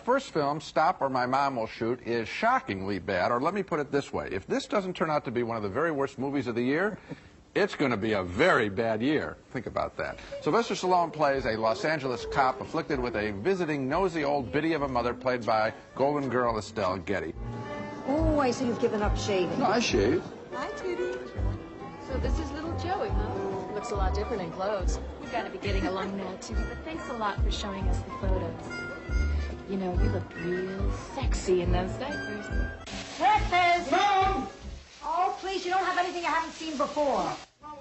first film, Stop or My Mom Will Shoot, is shockingly bad, or let me put it this way. If this doesn't turn out to be one of the very worst movies of the year, it's going to be a very bad year. Think about that. Sylvester Stallone plays a Los Angeles cop afflicted with a visiting nosy old biddy of a mother played by Golden Girl Estelle Getty. Oh, I see you've given up shaving. No, I shave. Hi, Kitty. So this is little Joey, huh? Looks a lot different in clothes. We've got to be getting along now, too. But thanks a lot for showing us the photos. You know, you looked real sexy in those diapers. Breakfast! Mom! Oh, please, you don't have anything I haven't seen before.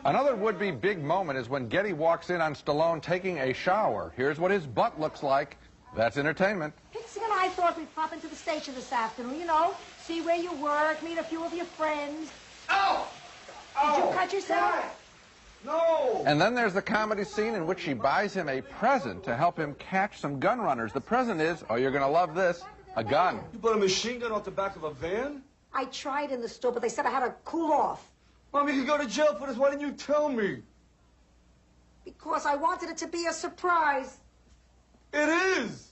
Another would-be big moment is when Getty walks in on Stallone taking a shower. Here's what his butt looks like. That's entertainment. Pixie and I thought we'd pop into the station this afternoon, you know, see where you work, meet a few of your friends. Ow! Did you cut yourself? God. No! And then there's the comedy scene in which she buys him a present to help him catch some gun runners. The present is, oh, you're going to love this, a gun. You bought a machine gun off the back of a van? I tried in the store, but they said I had to cool off. Mom, you could go to jail for this. Why didn't you tell me? Because I wanted it to be a surprise. It is!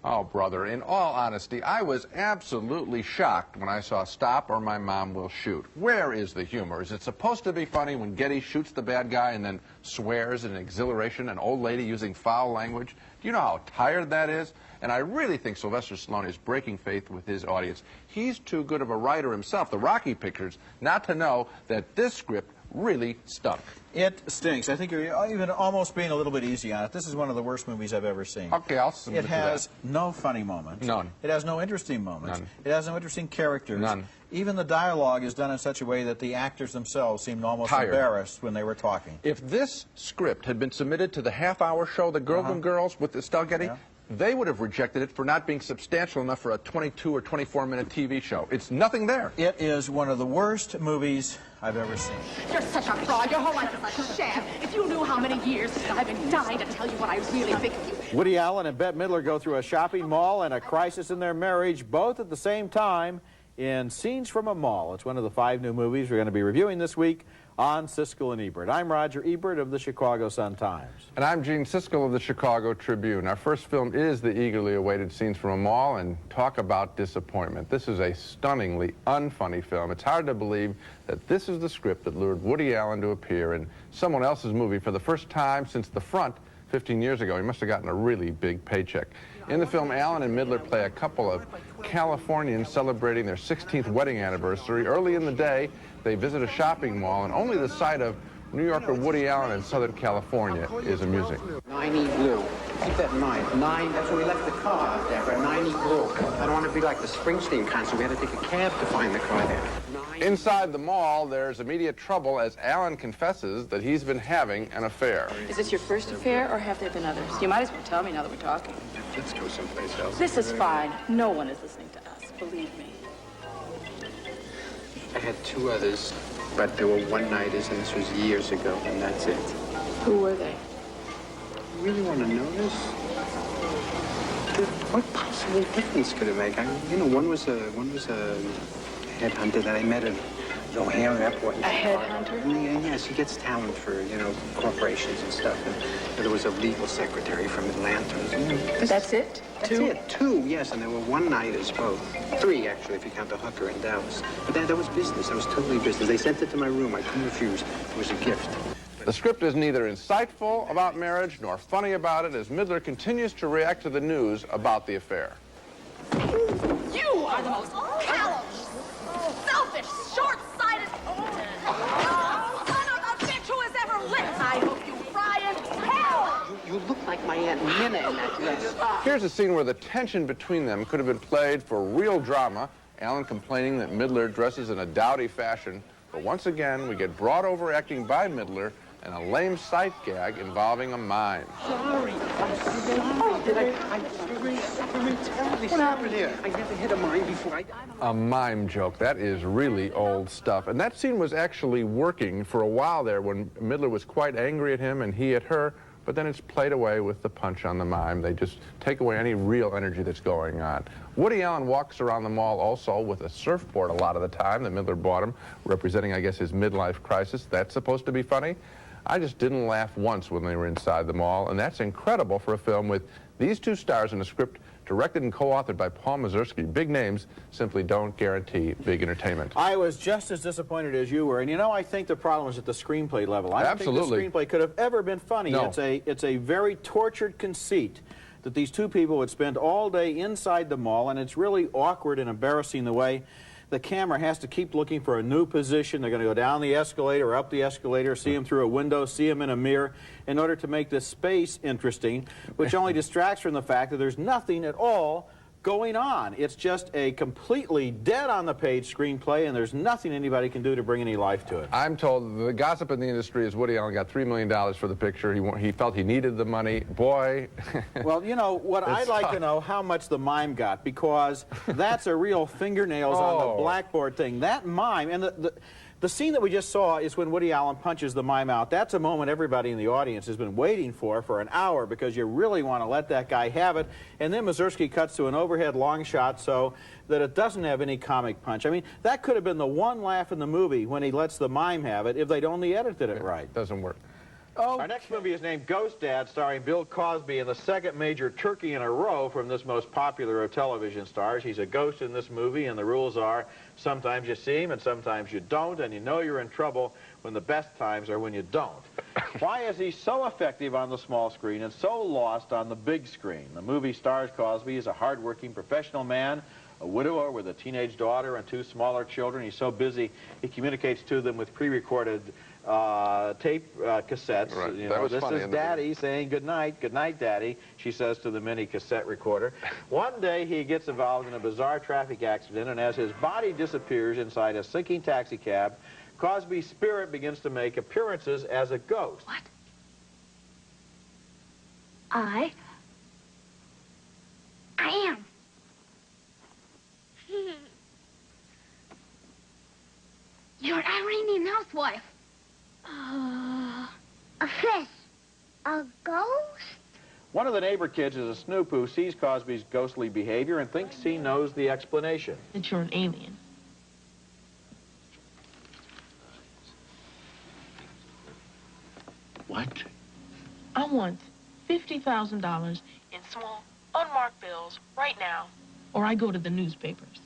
Oh, brother, in all honesty, I was absolutely shocked when I saw Stop or My Mom Will Shoot. Where is the humor? Is it supposed to be funny when Getty shoots the bad guy and then swears in exhilaration, an old lady using foul language? Do you know how tired that is? And I really think Sylvester Stallone is breaking faith with his audience. He's too good of a writer himself, the Rocky pictures, not to know that this script really stunk. It stinks. I think you're even almost being a little bit easy on it. This is one of the worst movies I've ever seen. Okay, I'll submit It to that. has no funny moments. None. It has no interesting moments. None. It has no interesting characters. None. Even the dialogue is done in such a way that the actors themselves seemed almost Tired. embarrassed when they were talking. If this script had been submitted to the half-hour show, The Golden Girls with Estelle Getty, they would have rejected it for not being substantial enough for a 22 or 24-minute TV show. It's nothing there. It is one of the worst movies I've ever seen. You're such a fraud. Your whole life is such a sham. If you knew how many years I've been dying to tell you what I really think of you. Woody Allen and Bette Midler go through a shopping mall and a crisis in their marriage, both at the same time in Scenes from a Mall. It's one of the 5 new movies we're going to be reviewing this week on Siskel and Ebert. I'm Roger Ebert of the Chicago Sun-Times. And I'm Gene Siskel of the Chicago Tribune. Our first film is the eagerly awaited Scenes from a Mall, and talk about disappointment. This is a stunningly unfunny film. It's hard to believe that this is the script that lured Woody Allen to appear in someone else's movie for the first time since The Front 15 years ago. He must have gotten a really big paycheck. In the film, Allen and Midler play a couple of Californians celebrating their 16th wedding anniversary. Early in the day, they visit a shopping mall, and only the sight of New Yorker Woody Allen in Southern California is amusing. 90 blue. Keep that in mind. 9, that's where we left the car out there, for 90 blue. I don't want to be like the Springsteen concert. We had to take a cab to find the car there. 9. Inside the mall, there's immediate trouble as Allen confesses that he's been having an affair. Is this your first affair, or have there been others? You might as well tell me now that we're talking. Let's go someplace else. This is fine. No one is listening to us, believe me. I had 2 others, but they were one-nighters, and this was years ago, and that's it. Who were they? You really want to know this? What possible difference could it make? You know, one was a headhunter that I met at the O'Hare Airport. A headhunter? Yes, he gets talent for, you know, corporations and stuff. And there was a legal secretary from Atlanta. That's it? That's it. 2, yes, and they were one-nighters both. 3, actually, if you count the hooker in Dallas. But that was business. That was totally business. They sent it to my room. I couldn't refuse. It was a gift. The script is neither insightful about marriage nor funny about it as Midler continues to react to the news about the affair. You are the most callous, selfish, short-sighted son of a bitch who has ever lived. I hope you fry in hell. You look like my Aunt Minna in that dress. Here's a scene where the tension between them could have been played for real drama. Allen complaining that Midler dresses in a dowdy fashion. But once again, we get broad overacting by Midler and a lame sight gag involving a mime. Sorry. I'm sorry. I'm terribly sorry. I never hit a mime before. A mime joke. That is really old stuff. And that scene was actually working for a while there when Midler was quite angry at him and he at her, but then it's played away with the punch on the mime. They just take away any real energy that's going on. Woody Allen walks around the mall also with a surfboard a lot of the time that Midler bought him, representing, I guess, his midlife crisis. That's supposed to be funny. I just didn't laugh once when they were inside the mall, and that's incredible for a film with these 2 stars and a script directed and co-authored by Paul Mazursky. Big names simply don't guarantee big entertainment. I was just as disappointed as you were, and you know, I think the problem is at the screenplay level. I don't Absolutely. think the screenplay could have ever been funny. No. It's a very tortured conceit that these two people would spend all day inside the mall, and it's really awkward and embarrassing the way the camera has to keep looking for a new position. They're going to go down the escalator, up the escalator, see him through a window, see him in a mirror, in order to make this space interesting, which only distracts from the fact that there's nothing at all going on. It's just a completely dead-on-the-page screenplay, and there's nothing anybody can do to bring any life to it. I'm told the gossip in the industry is Woody Allen got $3 million for the picture. He felt he needed the money. Boy. Well, you know, what I'd like to know how much the mime got, because that's a real fingernails on the blackboard thing. That mime, and the scene that we just saw is when Woody Allen punches the mime out. That's a moment everybody in the audience has been waiting for an hour, because you really want to let that guy have it. And then Mazursky cuts to an overhead long shot so that it doesn't have any comic punch. I mean, that could have been the one laugh in the movie when he lets the mime have it if they'd only edited it right. Doesn't work. Our next movie is named Ghost Dad, starring Bill Cosby, and the second major turkey in a row from this most popular of television stars. He's a ghost in this movie, and the rules are sometimes you see him and sometimes you don't, and you know you're in trouble when the best times are when you don't. Why is he so effective on the small screen and so lost on the big screen? The movie stars Cosby as a hard-working professional man, a widower with a teenage daughter and two smaller children. He's so busy he communicates to them with pre-recorded tape cassettes. Right. You That know, was this funny is in the Daddy saying good night, Daddy, she says to the mini cassette recorder. One day he gets involved in a bizarre traffic accident, and as his body disappears inside a sinking taxi cab, Cosby's spirit begins to make appearances as a ghost. What? I am. You're an Iranian housewife. A fish. A ghost? One of the neighbor kids is a snoop who sees Cosby's ghostly behavior and thinks he knows the explanation. That you're an alien. What? I want $50,000 in small, unmarked bills right now, or I go to the newspapers.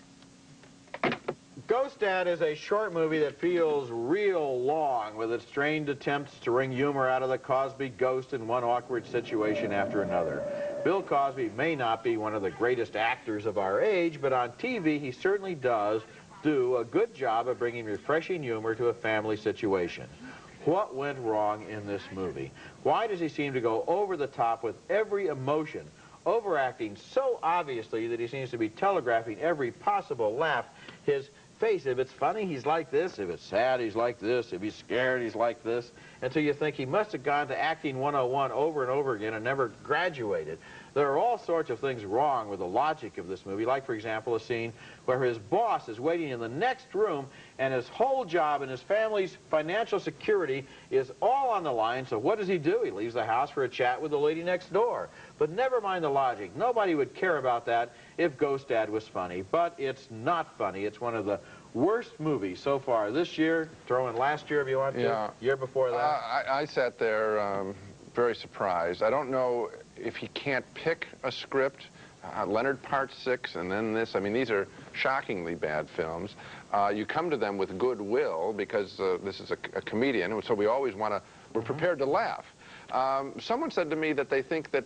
Ghost Dad is a short movie that feels real long, with its strained attempts to wring humor out of the Cosby ghost in one awkward situation after another. Bill Cosby may not be one of the greatest actors of our age, but on TV he certainly does do a good job of bringing refreshing humor to a family situation. What went wrong in this movie? Why does he seem to go over the top with every emotion, overacting so obviously that he seems to be telegraphing every possible laugh? His face, if it's funny, he's like this. If it's sad, he's like this. If he's scared, he's like this. Until you think he must have gone to acting 101 over and over again and never graduated. There are all sorts of things wrong with the logic of this movie, like, for example, a scene where his boss is waiting in the next room and his whole job and his family's financial security is all on the line, so what does he do? He leaves the house for a chat with the lady next door. But never mind the logic. Nobody would care about that if Ghost Dad was funny, but it's not funny. It's one of the worst movies so far this year. Throw in last year if you want to. Yeah. Year before that. I sat there very surprised. I don't know if he can't pick a script. Leonard Part 6 and then this. I mean, these are shockingly bad films. You come to them with goodwill because this is a comedian, so we always want to, we're prepared to laugh. Someone said to me that they think that,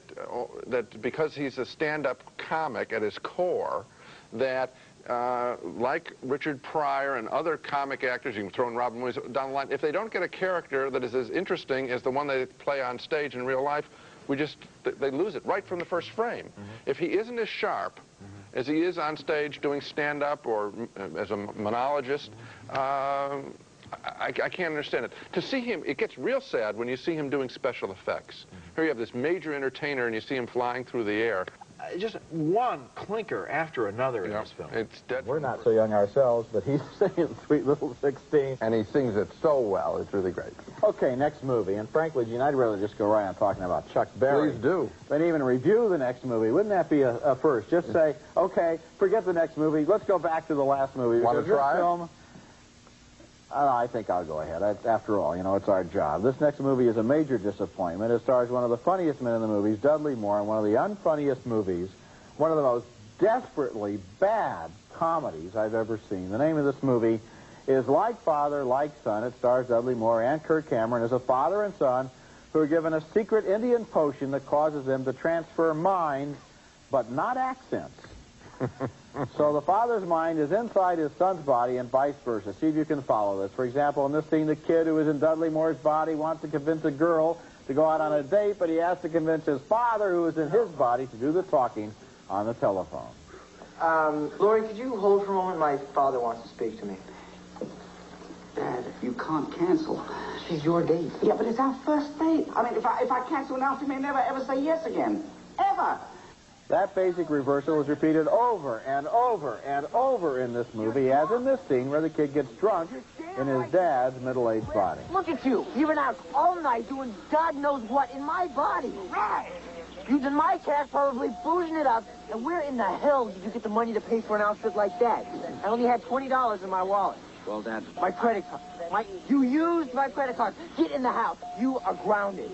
that because he's a stand-up comic at his core, that like Richard Pryor and other comic actors, you can throw in Robin Williams down the line, if they don't get a character that is as interesting as the one they play on stage in real life, they lose it right from the first frame. If he isn't as sharp as he is on stage doing stand-up or as a monologist, I can't understand it. To see him, it gets real sad when you see him doing special effects. Here you have this major entertainer and you see him flying through the air. Just one clinker after another in this film. It's dead. We're not so young ourselves, but he's singing Sweet Little 16. And he sings it so well. It's really great. Okay, next movie. And frankly, Gene, I'd rather just go right on talking about Chuck Berry. Please do. Than even review the next movie. Wouldn't that be a first? Just say, okay, forget the next movie. Let's go back to the last movie. Want to try it? Film, I think I'll go ahead. After all, you know, it's our job. This next movie is a major disappointment. It stars one of the funniest men in the movies, Dudley Moore, in one of the unfunniest movies one of the most desperately bad comedies I've ever seen. The name of this movie is Like Father, Like Son. It stars Dudley Moore and Kirk Cameron as a father and son who are given a secret Indian potion that causes them to transfer minds, but not accents. So the father's mind is inside his son's body and vice versa. See if you can follow this. For example, in this scene, the kid who is in Dudley Moore's body wants to convince a girl to go out on a date, but he has to convince his father, who is in his body, to do the talking on the telephone. Lori, could you hold for a moment? My father wants to speak to me. Dad, you can't cancel. She's your date. Yeah, but it's our first date. I mean, if I cancel now, she may never ever say yes again. Ever. That basic reversal is repeated over and over and over in this movie, as in this scene where the kid gets drunk in his dad's middle-aged body. Look at you. You've been out all night doing God knows what in my body. Right. Using my cash, probably boozing it up. And where in the hell did you get the money to pay for an outfit like that? I only had $20 in my wallet. Well, Dad... My credit card. You used my credit card. Get in the house. You are grounded.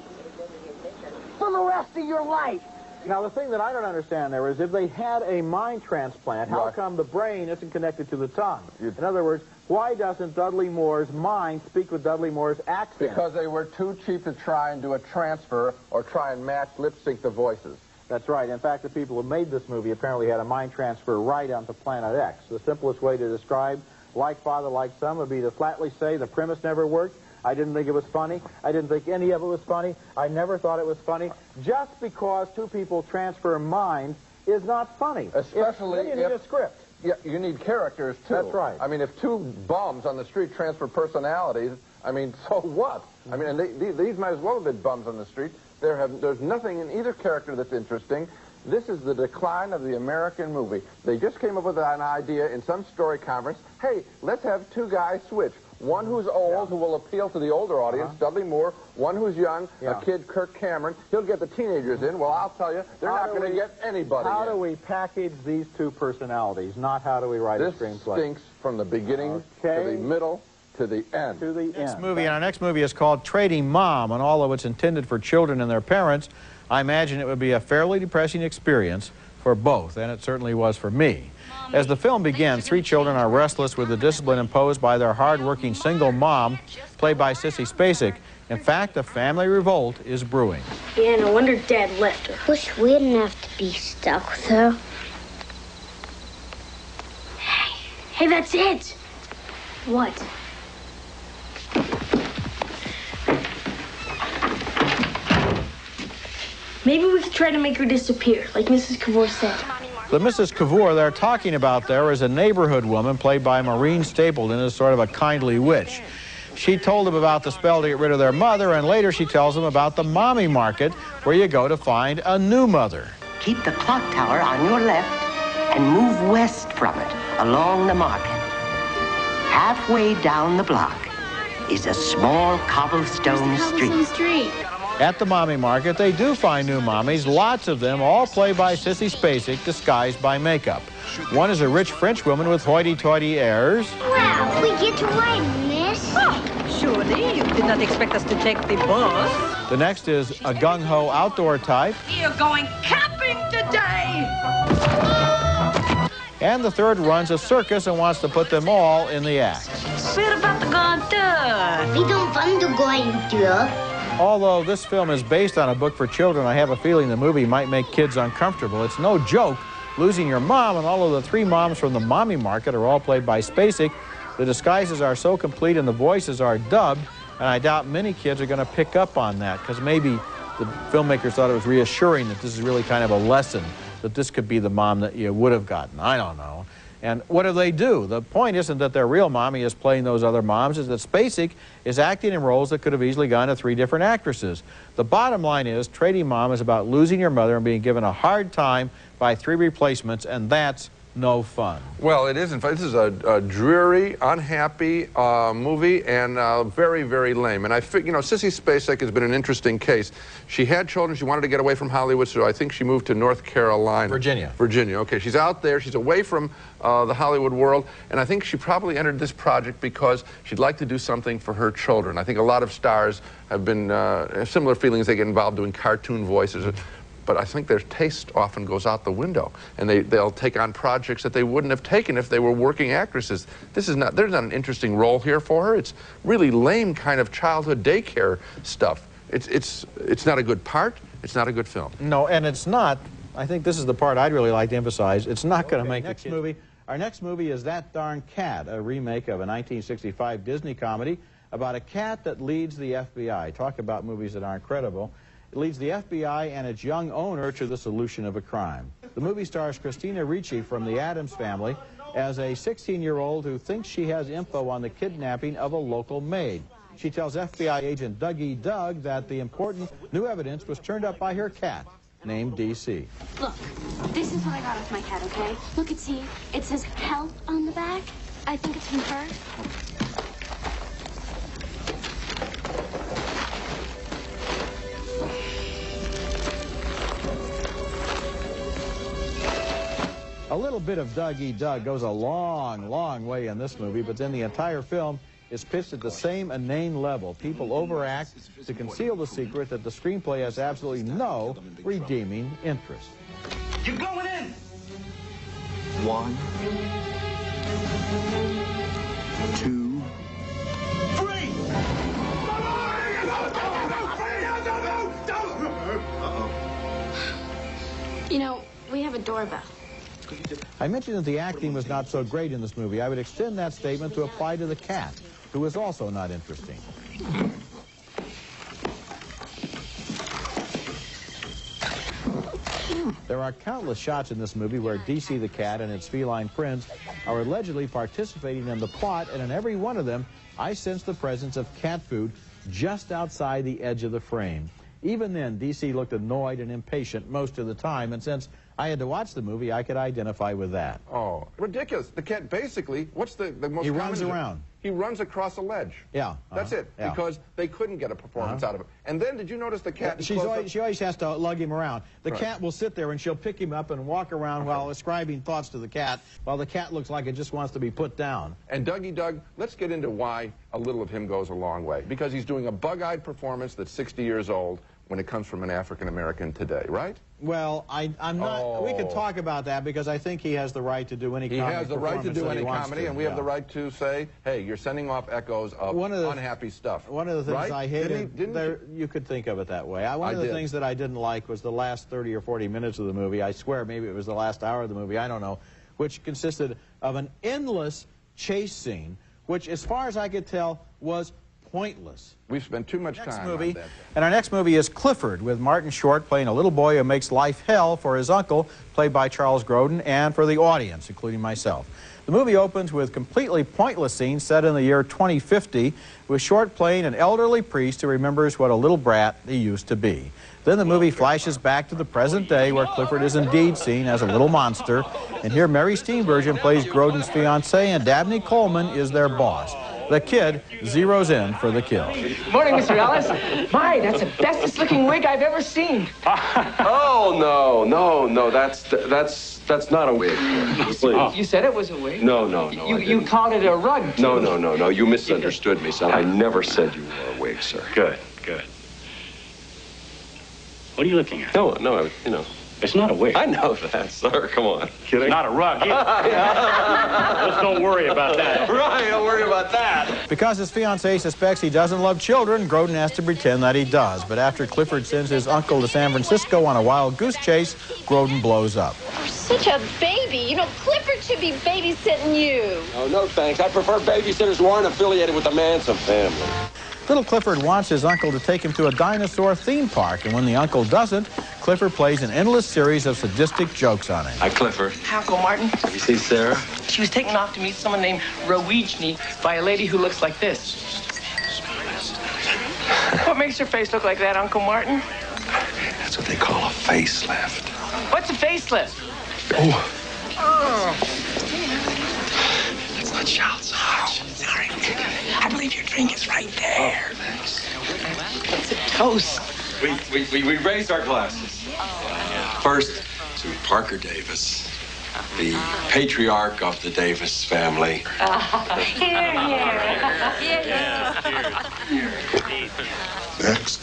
For the rest of your life. Now, the thing that I don't understand there is if they had a mind transplant, how come the brain isn't connected to the tongue? In other words, why doesn't Dudley Moore's mind speak with Dudley Moore's accent? Because they were too cheap to try and do a transfer or try and match, lip sync the voices. That's right. In fact, the people who made this movie apparently had a mind transfer right onto Planet X. The simplest way to describe Like Father, Like Son would be to flatly say the premise never worked. I didn't think it was funny. I didn't think any of it was funny. I never thought it was funny. Just because two people transfer minds is not funny. Especially if you need a script. Yeah, you need characters, too. That's right. I mean, if two bums on the street transfer personalities, I mean, so what? I mean, and these might as well have been bums on the street. There's nothing in either character that's interesting. This is the decline of the American movie. They just came up with an idea in some story conference. Hey, let's have two guys switch. One who's old, who will appeal to the older audience, Dudley Moore. One who's young, a kid, Kirk Cameron. He'll get the teenagers in. Well, I'll tell you, they're not going to get anybody How do we package these two personalities, not how do we write a screenplay? This stinks from the beginning to the middle to the end. To the end. Our next movie is called Trading Mom, and although it's intended for children and their parents, I imagine it would be a fairly depressing experience for both, and it certainly was for me. As the film begins, three children are restless with the discipline imposed by their hard-working single mom, played by Sissy Spacek. In fact, a family revolt is brewing. Yeah, no wonder Dad left her. Wish we didn't have to be stuck with her. Hey, that's it! What? Maybe we could try to make her disappear, like Mrs. Cavour said. The Mrs. Cavour they're talking about there is a neighborhood woman played by Maureen Stapleton as sort of a kindly witch. She told them about the spell to get rid of their mother, and later she tells them about the mommy market where you go to find a new mother. Keep the clock tower on your left and move west from it along the market. Halfway down the block is a small cobblestone street. At the mommy market, they do find new mommies, lots of them, all played by Sissy Spacek, disguised by makeup. One is a rich French woman with hoity-toity airs. Wow, we get to ride, miss. Oh, surely you did not expect us to take the bus. The next is a gung-ho outdoor type. You're going camping today! And the third runs a circus and wants to put them all in the act. We're about to go there. We don't want to go in there. Although this film is based on a book for children, I have a feeling the movie might make kids uncomfortable. It's no joke losing your mom, and all of the three moms from the mommy market are all played by Spacek. The disguises are so complete and the voices are dubbed, and I doubt many kids are going to pick up on that, because maybe the filmmakers thought it was reassuring that this is really kind of a lesson, that this could be the mom that you would have gotten. I don't know. And what do? The point isn't that their real mommy is playing those other moms, is that Spacek is acting in roles that could have easily gone to three different actresses. The bottom line is, Trading Mom is about losing your mother and being given a hard time by three replacements, and that's no fun. Well, it isn't fun. This is a dreary, unhappy movie, and very, very lame. And I think, Sissy Spacek has been an interesting case. She had children. She wanted to get away from Hollywood, so I think she moved to North Carolina. Virginia. Okay, she's out there. She's away from the Hollywood world, and I think she probably entered this project because she'd like to do something for her children. I think a lot of stars have been similar feelings. They get involved doing cartoon voices. but I think their taste often goes out the window, and they'll take on projects that they wouldn't have taken if they were working actresses. There's not an interesting role here for her. It's really lame kind of childhood daycare stuff. It's not a good part. It's not a good film. No, and it's not. I think this is the part I'd really like to emphasize. It's not going to make the movie. Our next movie is That Darn Cat, a remake of a 1965 Disney comedy about a cat that leads the FBI. Talk about movies that aren't credible. It leads the FBI and its young owner to the solution of a crime. The movie stars Christina Ricci from the Addams Family as a 16-year-old who thinks she has info on the kidnapping of a local maid. She tells FBI agent Dougie Doug that the important new evidence was turned up by her cat, named DC. Look, this is what I got off my cat, okay? Look at see. It says help on the back. I think it's from her. A little bit of Dougie Doug goes a long, long way in this movie, but then the entire film is pitched at the same inane level. People overact to conceal the secret that the screenplay has absolutely no redeeming interest. You're going in! 1, 2, 3! You know, we have a doorbell. I mentioned that the acting was not so great in this movie. I would extend that statement to apply to the cat, who is also not interesting. There are countless shots in this movie where DC the cat and its feline friends are allegedly participating in the plot, and in every one of them, I sense the presence of cat food just outside the edge of the frame. Even then, DC looked annoyed and impatient most of the time, and since I had to watch the movie, I could identify with that. Oh, ridiculous. The cat basically, what's the most He common... runs around. He runs across a ledge. Yeah. That's it, yeah. because they couldn't get a performance out of it. And then, did you notice the cat... She always has to lug him around. The cat will sit there and she'll pick him up and walk around while ascribing thoughts to the cat, while the cat looks like it just wants to be put down. And Dougie Doug, let's get into why a little of him goes a long way. Because he's doing a bug-eyed performance that's 60 years old when it comes from an African-American today, right? Well, I'm not... Oh. We could talk about that because I think he has the right to do any comedy. He has the right to do any comedy, and we have the right to say, hey, you're sending off echoes of unhappy stuff. One of the things right? I hated, you could think of it that way. One of the things that I didn't like was the last 30 or 40 minutes of the movie. I swear maybe it was the last hour of the movie, I don't know, which consisted of an endless chase scene, which, as far as I could tell, was pointless. We've spent too much time on that. And our next movie is Clifford, with Martin Short playing a little boy who makes life hell for his uncle, played by Charles Grodin, and for the audience, including myself. The movie opens with completely pointless scenes set in the year 2050, with Short playing an elderly priest who remembers what a little brat he used to be. Then the movie flashes back to the present day, where Clifford is indeed seen as a little monster, and here Mary Steenburgen plays Grodin's fiancée, and Dabney Coleman is their boss. The kid zeroes in for the kill. Morning, Mr. Ellis. My, that's the bestest looking wig I've ever seen. Oh, no, that's not a wig. Please. You said it was a wig? No. You called it a rug, too. No, you misunderstood me, son. I never said you wore a wig, sir. Good. What are you looking at? No, you know. It's not a wig. I know that, sir. Come on. Kidding? Not a rug. Let's don't worry about that. Right, don't worry about that. Because his fiancée suspects he doesn't love children, Grodin has to pretend that he does. But after Clifford sends his uncle to San Francisco on a wild goose chase, Grodin blows up. You're such a baby. You know, Clifford should be babysitting you. Oh, no, thanks. I prefer babysitters who aren't affiliated with the Manson family. Little Clifford wants his uncle to take him to a dinosaur theme park, and when the uncle doesn't, Clifford plays an endless series of sadistic jokes on him. Hi, Clifford. Hi, Uncle Martin. Have you seen Sarah? She was taken off to meet someone named Rowijny by a lady who looks like this. What makes her face look like that, Uncle Martin? That's what they call a facelift. What's a facelift? Oh. That's not child's heart. Sorry. I believe your drink is right there. It's a toast. We raised our glasses. First to Parker Davis, the patriarch of the Davis family. Here. Next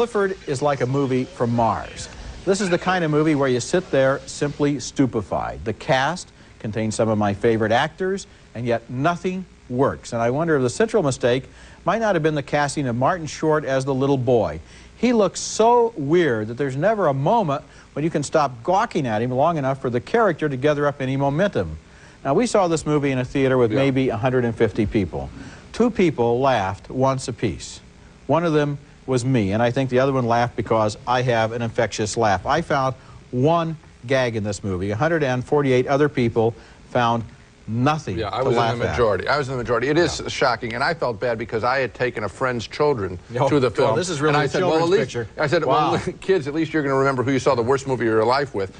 Clifford is like a movie from Mars. This is the kind of movie where you sit there simply stupefied. The cast contains some of my favorite actors, and yet nothing works. And I wonder if the central mistake might not have been the casting of Martin Short as the little boy. He looks so weird that there's never a moment when you can stop gawking at him long enough for the character to gather up any momentum. Now, we saw this movie in a theater with maybe 150 people. 2 people laughed once apiece. One of them was me, and I think the other one laughed because I have an infectious laugh. I found one gag in this movie. 148 other people found nothing to laugh at. I was in the majority. I was in the majority. It is shocking, and I felt bad because I had taken a friend's children to the film. This is really and I a said, children's well, at least, picture. I said, wow. well, kids, at least you're going to remember who you saw the worst movie of your life with.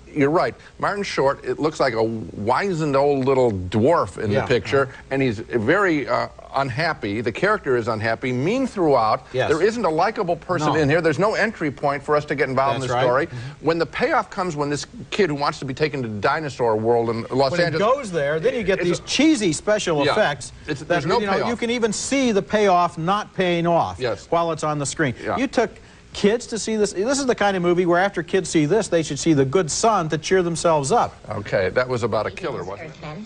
You're right. Martin Short, it looks like a wizened old little dwarf in the picture, and he's very unhappy. The character is unhappy, mean throughout. There isn't a likable person in here. There's no entry point for us to get involved in the story. When the payoff comes when this kid who wants to be taken to the dinosaur world in Los Angeles... When it goes there, then you get these cheesy special effects. There's no payoff. You can even see the payoff not paying off while it's on the screen. You took kids to see this. This is the kind of movie where after kids see this, they should see The Good Son to cheer themselves up. Okay, that was about a killer, wasn't it?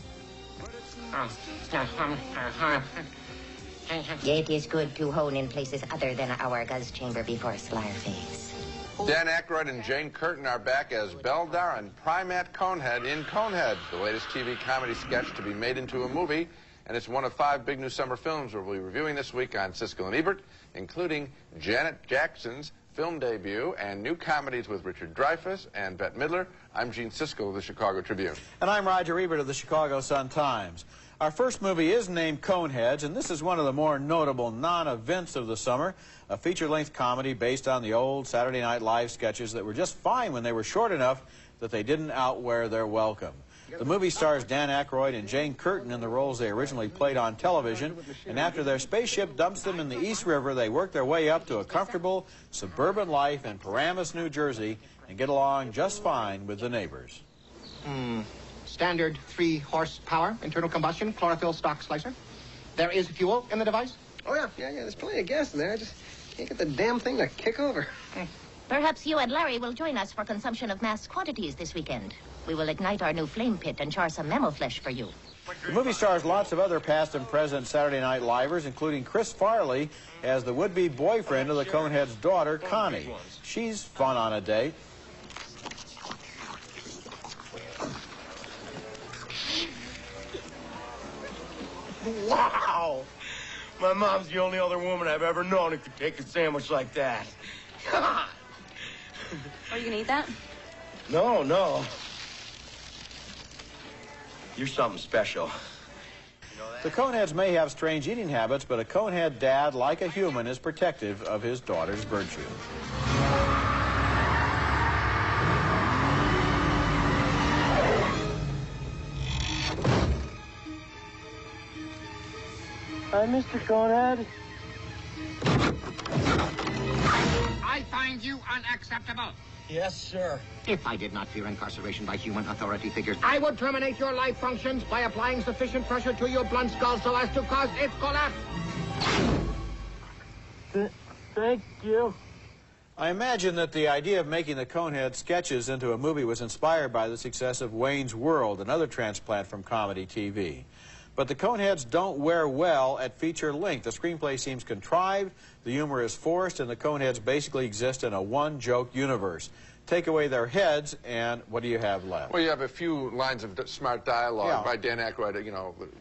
It is good to hone in places other than our gus chamber before Slarface. Dan Aykroyd and Jane Curtin are back as Beldar and Primat Conehead in Conehead, the latest TV comedy sketch to be made into a movie, and it's one of 5 big new summer films we'll be reviewing this week on Siskel and Ebert, including Janet Jackson's film debut and new comedies with Richard Dreyfuss and Bette Midler. I'm Gene Siskel of the Chicago Tribune. And I'm Roger Ebert of the Chicago Sun-Times. Our first movie is named Coneheads, and this is one of the more notable non-events of the summer, a feature-length comedy based on the old Saturday Night Live sketches that were just fine when they were short enough that they didn't outwear their welcome. The movie stars Dan Aykroyd and Jane Curtin in the roles they originally played on television, and after their spaceship dumps them in the East River, they work their way up to a comfortable suburban life in Paramus, New Jersey, and get along just fine with the neighbors. Standard 3-horsepower internal combustion chlorophyll stock slicer. There is fuel in the device? Oh, yeah, there's plenty of gas in there. I just can't get the damn thing to kick over. Perhaps you and Larry will join us for consumption of mass quantities this weekend. We will ignite our new flame pit and char some mammal flesh for you. The movie stars lots of other past and present Saturday Night Livers, including Chris Farley as the would-be boyfriend of the Conehead's daughter, Connie. She's fun on a date. Wow! My mom's the only other woman I've ever known who could take a sandwich like that. Are you gonna eat that? No. You're something special. The Coneheads may have strange eating habits, but a Conehead dad, like a human, is protective of his daughter's virtue. Hi, Mr. Conehead. I find you unacceptable. Yes, sir. If I did not fear incarceration by human authority figures, I would terminate your life functions by applying sufficient pressure to your blunt skull so as to cause its collapse. Thank you. I imagine that the idea of making the Conehead sketches into a movie was inspired by the success of Wayne's World, another transplant from comedy TV. But the Coneheads don't wear well at feature length. The screenplay seems contrived, the humor is forced, and the Coneheads basically exist in a one-joke universe. Take away their heads, and what do you have left? Well, you have a few lines of smart dialogue by Dan Aykroyd,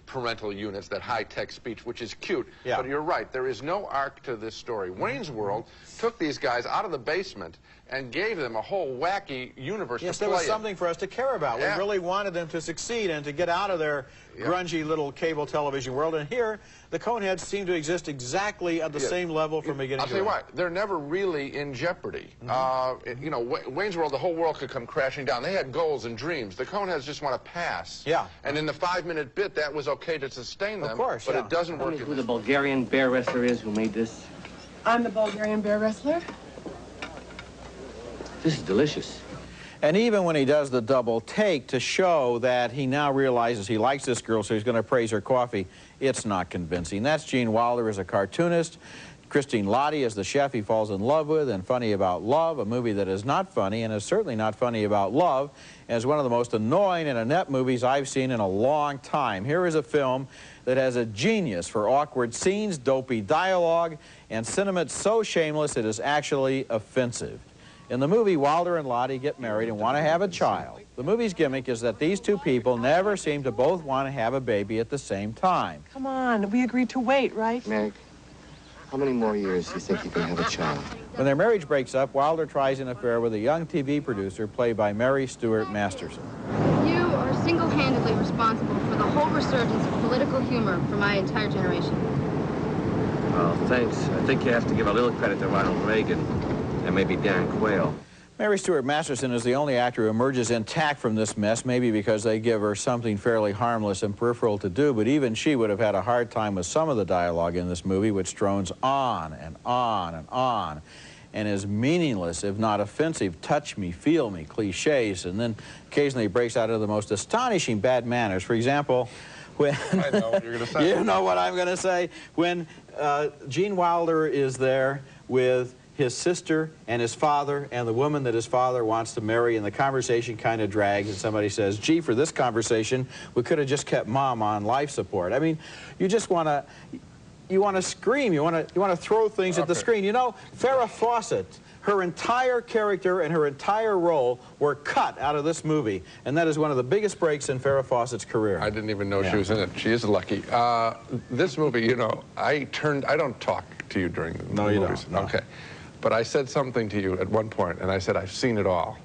parental units, that high-tech speech, which is cute. But you're right, there is no arc to this story. Wayne's World took these guys out of the basement and gave them a whole wacky universe to play in. Yes, there was something for us to care about. We really wanted them to succeed and to get out of their grungy little cable television world. And here, the Coneheads seem to exist exactly at the same level from beginning to end. I'll tell you what, they're never really in jeopardy. Wayne's World, the whole world could come crashing down. They had goals and dreams. The Coneheads just want to pass. And in the 5-minute bit, that was okay to sustain them. Of course, but it doesn't work. Who the Bulgarian bear wrestler is who made this? I'm the Bulgarian bear wrestler. This is delicious. And even when he does the double take to show that he now realizes he likes this girl, so he's going to praise her coffee, it's not convincing. That's Gene Wilder as a cartoonist. Christine Lottie as the chef he falls in love with, and Funny About Love, a movie that is not funny and is certainly not funny about love, as one of the most annoying and inept movies I've seen in a long time. Here is a film that has a genius for awkward scenes, dopey dialogue, and sentiment so shameless it is actually offensive. In the movie, Wilder and Lottie get married and want to have a child. The movie's gimmick is that these two people never seem to both want to have a baby at the same time. Come on, we agreed to wait, right? Meg, how many more years do you think you can have a child? When their marriage breaks up, Wilder tries an affair with a young TV producer played by Mary Stuart Masterson. You are single-handedly responsible for the whole resurgence of political humor for my entire generation. Well, thanks. I think you have to give a little credit to Ronald Reagan and maybe Dan Quayle. Mary Stuart Masterson is the only actor who emerges intact from this mess, maybe because they give her something fairly harmless and peripheral to do, but even she would have had a hard time with some of the dialogue in this movie, which drones on and on and on, and is meaningless, if not offensive, touch me, feel me, cliches, and then occasionally breaks out into the most astonishing bad manners. For example, when... I know what you're going to say. You know what I'm going to say. When Gene Wilder is there with his sister and his father and the woman that his father wants to marry, and the conversation kind of drags, and somebody says, gee, for this conversation, we could have just kept Mom on life support. I mean, you just want to... You want to scream. You want to throw things at the screen. You know, Farrah Fawcett, her entire character and her entire role were cut out of this movie, and that is one of the biggest breaks in Farrah Fawcett's career. I didn't even know she was in it. She is lucky. This movie, you know, I don't talk to you during the movies. No, you don't. No. Okay. But I said something to you at one point, and I said, I've seen it all.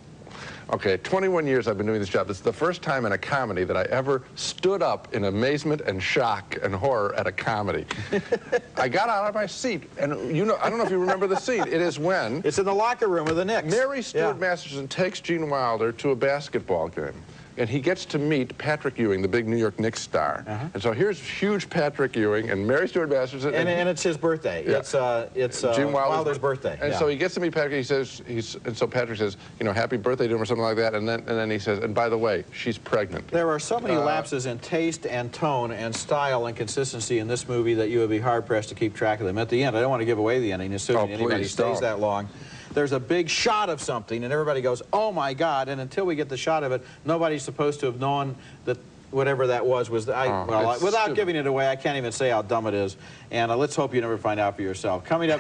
Okay, 21 years I've been doing this job. This is the first time in a comedy that I ever stood up in amazement and shock and horror at a comedy. I got out of my seat, and you know, I don't know if you remember the scene. It is when... It's in the locker room of the Knicks. Mary Stuart Masterson takes Gene Wilder to a basketball game. And he gets to meet Patrick Ewing, the big New York Knicks star. And so here's huge Patrick Ewing and Mary Stuart Masterson. And it's his birthday. Yeah. It's Gene Wilder's birthday. And so he gets to meet Patrick. He says, and so Patrick says, you know, happy birthday to him or something like that. And then he says, and by the way, she's pregnant. There are so many lapses in taste and tone and style and consistency in this movie that you would be hard-pressed to keep track of them. At the end, I don't want to give away the ending, assuming anybody stays that long. There's a big shot of something, and everybody goes, oh, my God, and until we get the shot of it, nobody's supposed to have known that whatever that was without giving it away, I can't even say how dumb it is, and let's hope you never find out for yourself. Coming up...